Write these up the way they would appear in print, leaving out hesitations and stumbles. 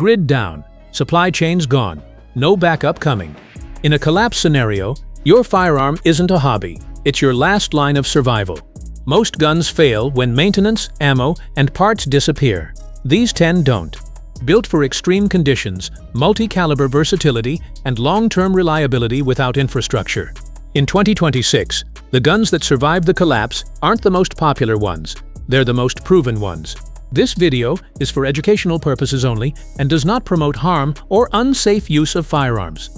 Grid down, supply chains gone, no backup coming. In a collapse scenario, your firearm isn't a hobby, it's your last line of survival. Most guns fail when maintenance, ammo, and parts disappear. These 10 don't. Built for extreme conditions, multi-caliber versatility, and long-term reliability without infrastructure. In 2026, the guns that survived the collapse aren't the most popular ones, they're the most proven ones. This video is for educational purposes only and does not promote harm or unsafe use of firearms.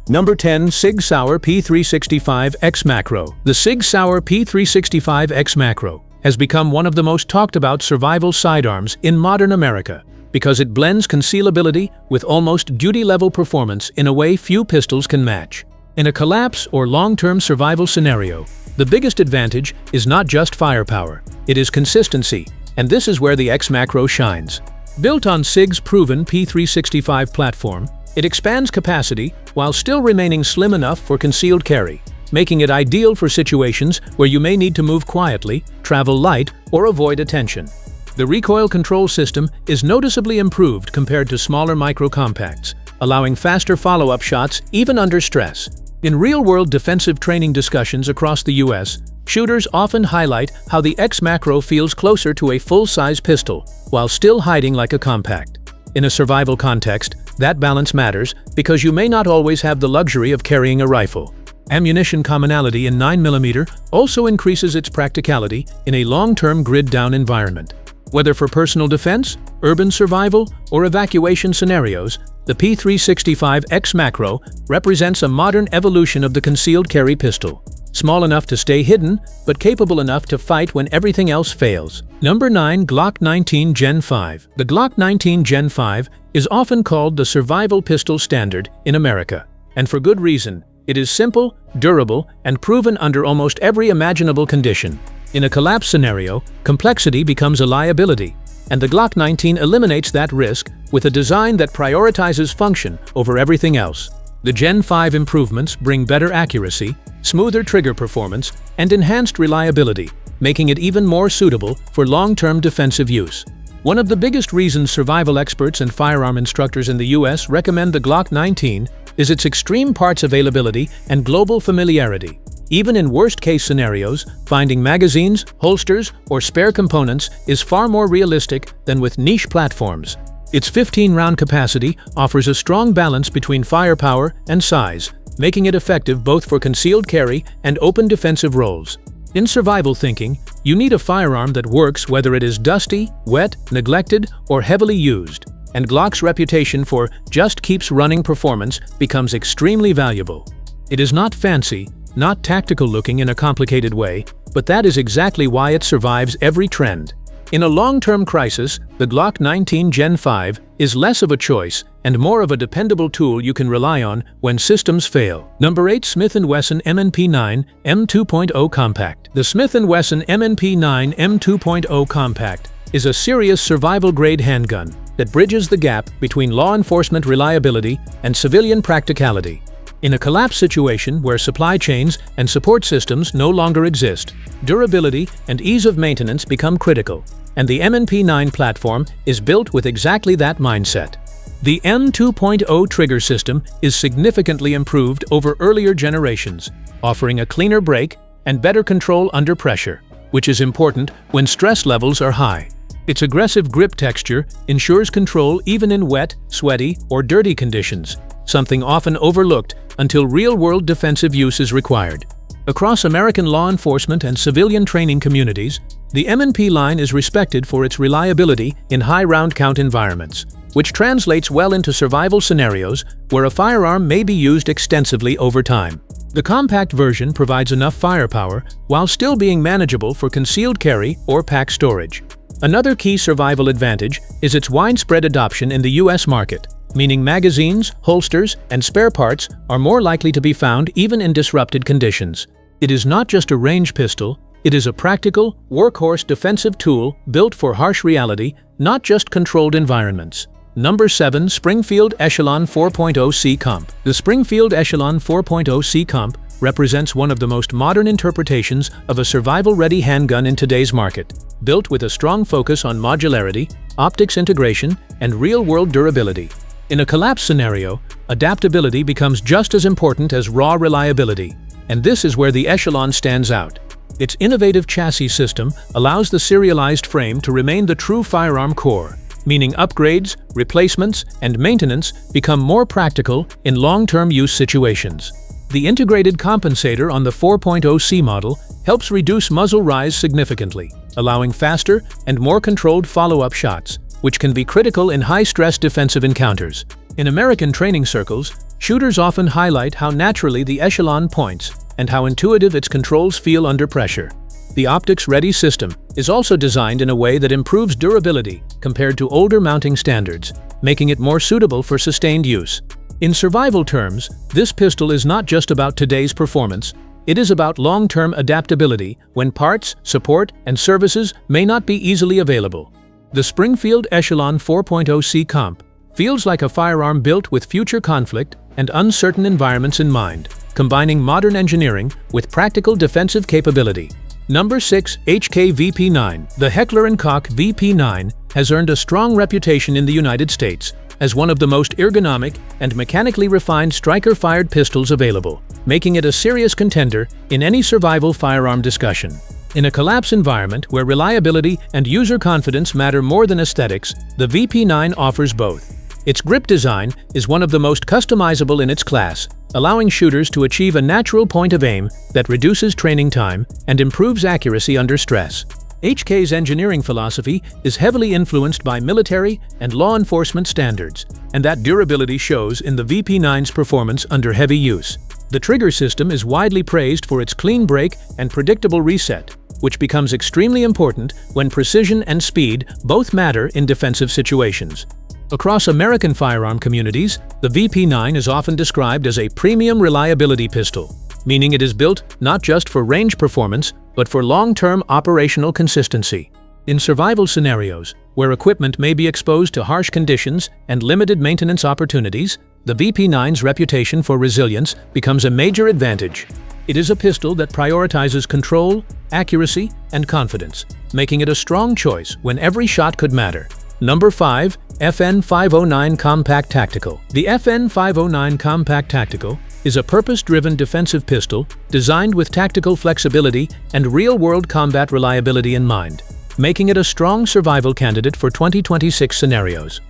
Number 10. Sig Sauer P365X Macro. The Sig Sauer P365X Macro has become one of the most talked about survival sidearms in modern America because it blends concealability with almost duty-level performance in a way few pistols can match. In a collapse or long-term survival scenario, the biggest advantage is not just firepower, it is consistency, and this is where the X Macro shines. Built on SIG's proven P365 platform, it expands capacity while still remaining slim enough for concealed carry, making it ideal for situations where you may need to move quietly, travel light, or avoid attention. The recoil control system is noticeably improved compared to smaller micro-compacts, allowing faster follow-up shots even under stress. In real-world defensive training discussions across the US, shooters often highlight how the X Macro feels closer to a full-size pistol, while still hiding like a compact. In a survival context, that balance matters because you may not always have the luxury of carrying a rifle. Ammunition commonality in 9mm also increases its practicality in a long-term grid-down environment. Whether for personal defense, urban survival, or evacuation scenarios, the P365X Macro represents a modern evolution of the concealed carry pistol. Small enough to stay hidden, but capable enough to fight when everything else fails. Number 9. Glock 19 Gen 5. The Glock 19 Gen 5 is often called the survival pistol standard in America, and for good reason. It is simple, durable, and proven under almost every imaginable condition. In a collapse scenario, complexity becomes a liability, and the Glock 19 eliminates that risk with a design that prioritizes function over everything else. The Gen 5 improvements bring better accuracy, smoother trigger performance, and enhanced reliability, making it even more suitable for long-term defensive use. One of the biggest reasons survival experts and firearm instructors in the US recommend the Glock 19 is its extreme parts availability and global familiarity. Even in worst-case scenarios, finding magazines, holsters, or spare components is far more realistic than with niche platforms. Its 15-round capacity offers a strong balance between firepower and size, making it effective both for concealed carry and open defensive roles. In survival thinking, you need a firearm that works whether it is dusty, wet, neglected, or heavily used. And Glock's reputation for just keeps running performance becomes extremely valuable. It is not fancy, not tactical looking in a complicated way, but that is exactly why it survives every trend. In a long-term crisis, the Glock 19 Gen 5 is less of a choice and more of a dependable tool you can rely on when systems fail. Number 8. Smith & Wesson M&P9 M2.0 Compact. The Smith & Wesson M&P9 M2.0 Compact is a serious survival-grade handgun that bridges the gap between law enforcement reliability and civilian practicality. In a collapse situation where supply chains and support systems no longer exist, durability and ease of maintenance become critical, and the M&P9 platform is built with exactly that mindset. The M2.0 trigger system is significantly improved over earlier generations, offering a cleaner break and better control under pressure, which is important when stress levels are high. Its aggressive grip texture ensures control even in wet, sweaty, or dirty conditions, something often overlooked until real-world defensive use is required. Across American law enforcement and civilian training communities, the M&P line is respected for its reliability in high round count environments, which translates well into survival scenarios where a firearm may be used extensively over time. The compact version provides enough firepower while still being manageable for concealed carry or pack storage. Another key survival advantage is its widespread adoption in the US market, meaning magazines, holsters, and spare parts are more likely to be found even in disrupted conditions. It is not just a range pistol, it is a practical, workhorse defensive tool built for harsh reality, not just controlled environments. Number 7. Springfield Echelon 4.0 C Comp. The Springfield Echelon 4.0 C Comp represents one of the most modern interpretations of a survival-ready handgun in today's market, built with a strong focus on modularity, optics integration, and real-world durability. In a collapse scenario, adaptability becomes just as important as raw reliability, and this is where the Echelon stands out. Its innovative chassis system allows the serialized frame to remain the true firearm core, meaning upgrades, replacements, and maintenance become more practical in long-term use situations. The integrated compensator on the 4.0C model helps reduce muzzle rise significantly, allowing faster and more controlled follow-up shots, which can be critical in high-stress defensive encounters. In American training circles, shooters often highlight how naturally the Echelon points and how intuitive its controls feel under pressure. The optics-ready system is also designed in a way that improves durability compared to older mounting standards, making it more suitable for sustained use. In survival terms, this pistol is not just about today's performance, it is about long-term adaptability when parts, support, and services may not be easily available. The Springfield Echelon 4.0C Comp feels like a firearm built with future conflict and uncertain environments in mind, combining modern engineering with practical defensive capability. Number 6. HK VP9. The Heckler & Koch VP9 has earned a strong reputation in the United States as one of the most ergonomic and mechanically refined striker-fired pistols available, making it a serious contender in any survival firearm discussion. In a collapse environment where reliability and user confidence matter more than aesthetics, the VP9 offers both. Its grip design is one of the most customizable in its class, allowing shooters to achieve a natural point of aim that reduces training time and improves accuracy under stress. HK's engineering philosophy is heavily influenced by military and law enforcement standards, and that durability shows in the VP9's performance under heavy use. The trigger system is widely praised for its clean break and predictable reset, which becomes extremely important when precision and speed both matter in defensive situations. Across American firearm communities, the VP9 is often described as a premium reliability pistol, meaning it is built not just for range performance, but for long-term operational consistency. In survival scenarios, where equipment may be exposed to harsh conditions and limited maintenance opportunities, the VP9's reputation for resilience becomes a major advantage. It is a pistol that prioritizes control, accuracy, and confidence, making it a strong choice when every shot could matter. Number 5. FN509 Compact Tactical. The FN509 Compact Tactical is a purpose-driven defensive pistol designed with tactical flexibility and real-world combat reliability in mind, making it a strong survival candidate for 2026 scenarios.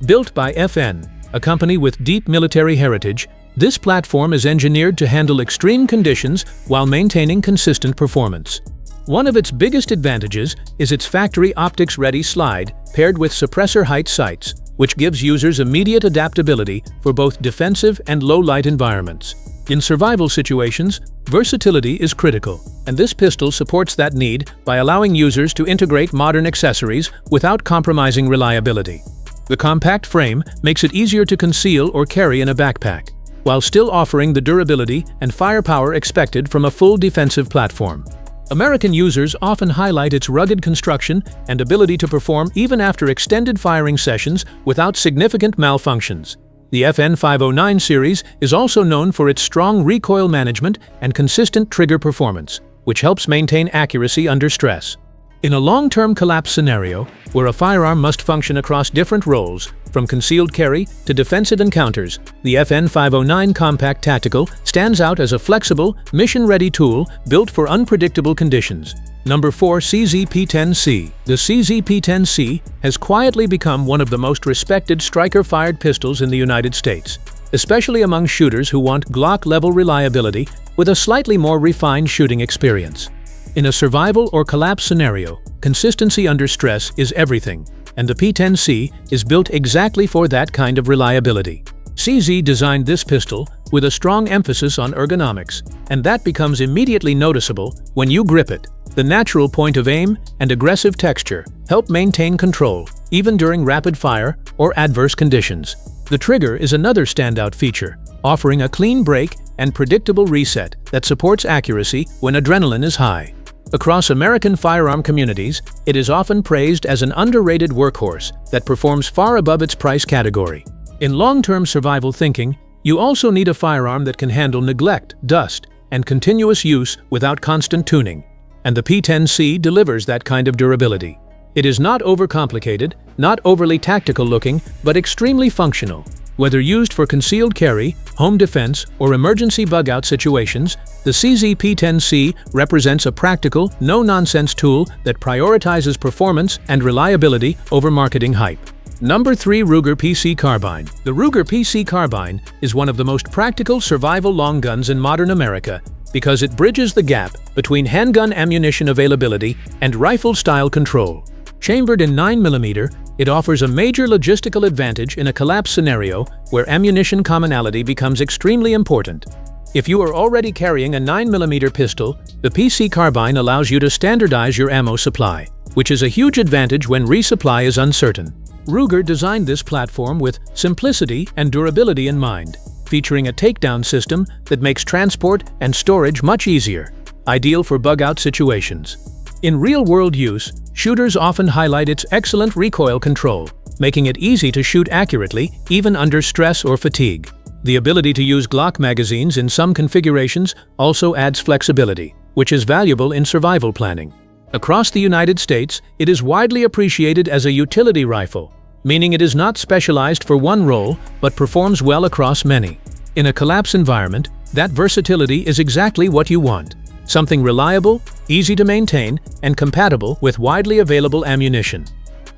Built by FN, a company with deep military heritage, this platform is engineered to handle extreme conditions while maintaining consistent performance. One of its biggest advantages is its factory optics-ready slide paired with suppressor height sights, which gives users immediate adaptability for both defensive and low-light environments. In survival situations, versatility is critical, and this pistol supports that need by allowing users to integrate modern accessories without compromising reliability. The compact frame makes it easier to conceal or carry in a backpack, while still offering the durability and firepower expected from a full defensive platform. American users often highlight its rugged construction and ability to perform even after extended firing sessions without significant malfunctions. The FN509 series is also known for its strong recoil management and consistent trigger performance, which helps maintain accuracy under stress. In a long-term collapse scenario, where a firearm must function across different roles, from concealed carry to defensive encounters, the FN509 Compact Tactical stands out as a flexible, mission-ready tool built for unpredictable conditions. Number 4. CZ-P10C. The CZ-P10C has quietly become one of the most respected striker-fired pistols in the United States, especially among shooters who want Glock-level reliability with a slightly more refined shooting experience. In a survival or collapse scenario, consistency under stress is everything, and the P10C is built exactly for that kind of reliability. CZ designed this pistol with a strong emphasis on ergonomics, and that becomes immediately noticeable when you grip it. The natural point of aim and aggressive texture help maintain control, even during rapid fire or adverse conditions. The trigger is another standout feature, offering a clean break and predictable reset that supports accuracy when adrenaline is high. Across American firearm communities, it is often praised as an underrated workhorse that performs far above its price category. In long-term survival thinking, you also need a firearm that can handle neglect, dust, and continuous use without constant tuning. And the P10C delivers that kind of durability. It is not overcomplicated, not overly tactical looking, but extremely functional. Whether used for concealed carry, home defense, or emergency bug-out situations, the CZ-P10C represents a practical, no-nonsense tool that prioritizes performance and reliability over marketing hype. Number 3. Ruger PC Carbine. The Ruger PC Carbine is one of the most practical survival long guns in modern America because it bridges the gap between handgun ammunition availability and rifle-style control. Chambered in 9mm, it offers a major logistical advantage in a collapse scenario where ammunition commonality becomes extremely important. If you are already carrying a 9mm pistol, the PC Carbine allows you to standardize your ammo supply, which is a huge advantage when resupply is uncertain. Ruger designed this platform with simplicity and durability in mind, featuring a takedown system that makes transport and storage much easier, ideal for bug-out situations. In real-world use, shooters often highlight its excellent recoil control, making it easy to shoot accurately even under stress or fatigue. The ability to use Glock magazines in some configurations also adds flexibility, which is valuable in survival planning. Across the United States, it is widely appreciated as a utility rifle, meaning it is not specialized for one role but performs well across many. In a collapse environment, that versatility is exactly what you want. Something reliable, easy to maintain, and compatible with widely available ammunition.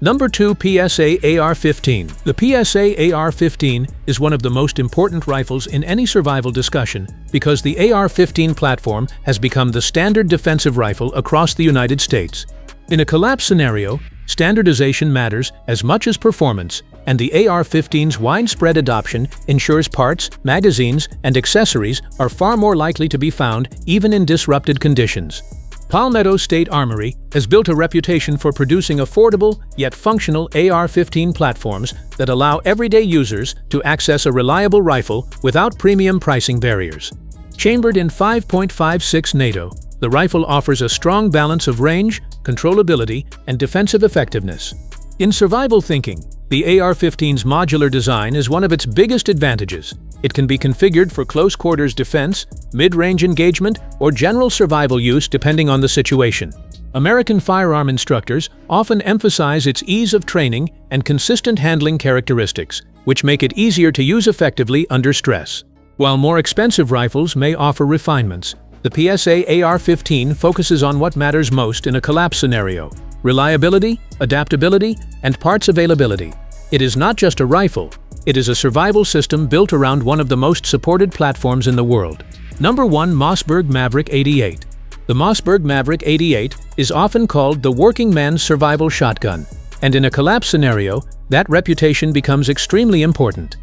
Number 2. PSA AR-15. The PSA AR-15 is one of the most important rifles in any survival discussion because the AR-15 platform has become the standard defensive rifle across the United States. In a collapse scenario, standardization matters as much as performance, and the AR-15's widespread adoption ensures parts, magazines, and accessories are far more likely to be found even in disrupted conditions. Palmetto State Armory has built a reputation for producing affordable yet functional AR-15 platforms that allow everyday users to access a reliable rifle without premium pricing barriers. Chambered in 5.56 NATO, the rifle offers a strong balance of range, controllability, and defensive effectiveness. In survival thinking, the AR-15's modular design is one of its biggest advantages. It can be configured for close quarters defense, mid-range engagement, or general survival use depending on the situation. American firearm instructors often emphasize its ease of training and consistent handling characteristics, which make it easier to use effectively under stress. While more expensive rifles may offer refinements, the PSA AR-15 focuses on what matters most in a collapse scenario: reliability, adaptability, and parts availability. It is not just a rifle, it is a survival system built around one of the most supported platforms in the world. Number 1. Mossberg Maverick 88. The Mossberg Maverick 88 is often called the working man's survival shotgun, and in a collapse scenario, that reputation becomes extremely important.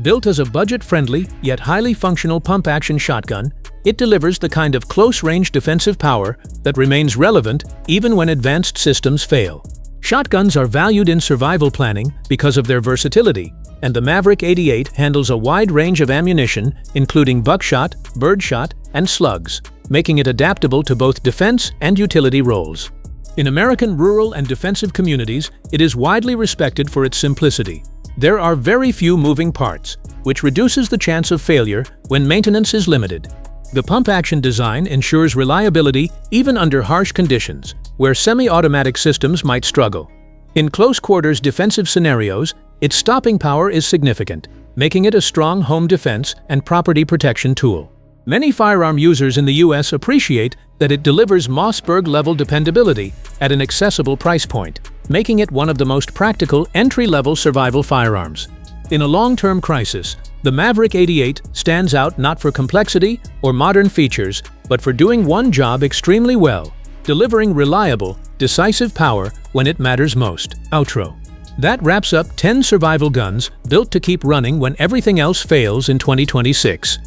Built as a budget-friendly yet highly functional pump-action shotgun, it delivers the kind of close-range defensive power that remains relevant even when advanced systems fail. Shotguns are valued in survival planning because of their versatility, and the Maverick 88 handles a wide range of ammunition, including buckshot, birdshot, and slugs, making it adaptable to both defense and utility roles. In American rural and defensive communities, it is widely respected for its simplicity. There are very few moving parts, which reduces the chance of failure when maintenance is limited. The pump-action design ensures reliability even under harsh conditions, where semi-automatic systems might struggle. In close-quarters defensive scenarios, its stopping power is significant, making it a strong home defense and property protection tool. Many firearm users in the U.S. appreciate that it delivers Mossberg-level dependability at an accessible price point, making it one of the most practical entry-level survival firearms. In a long-term crisis, the Maverick 88 stands out not for complexity or modern features, but for doing one job extremely well, delivering reliable, decisive power when it matters most. Outro. That wraps up 10 survival guns built to keep running when everything else fails in 2026.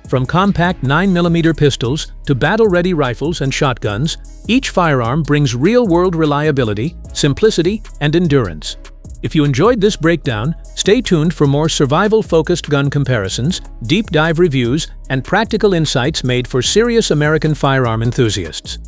From compact 9mm pistols to battle-ready rifles and shotguns, each firearm brings real-world reliability, simplicity, and endurance. If you enjoyed this breakdown, stay tuned for more survival-focused gun comparisons, deep-dive reviews, and practical insights made for serious American firearm enthusiasts.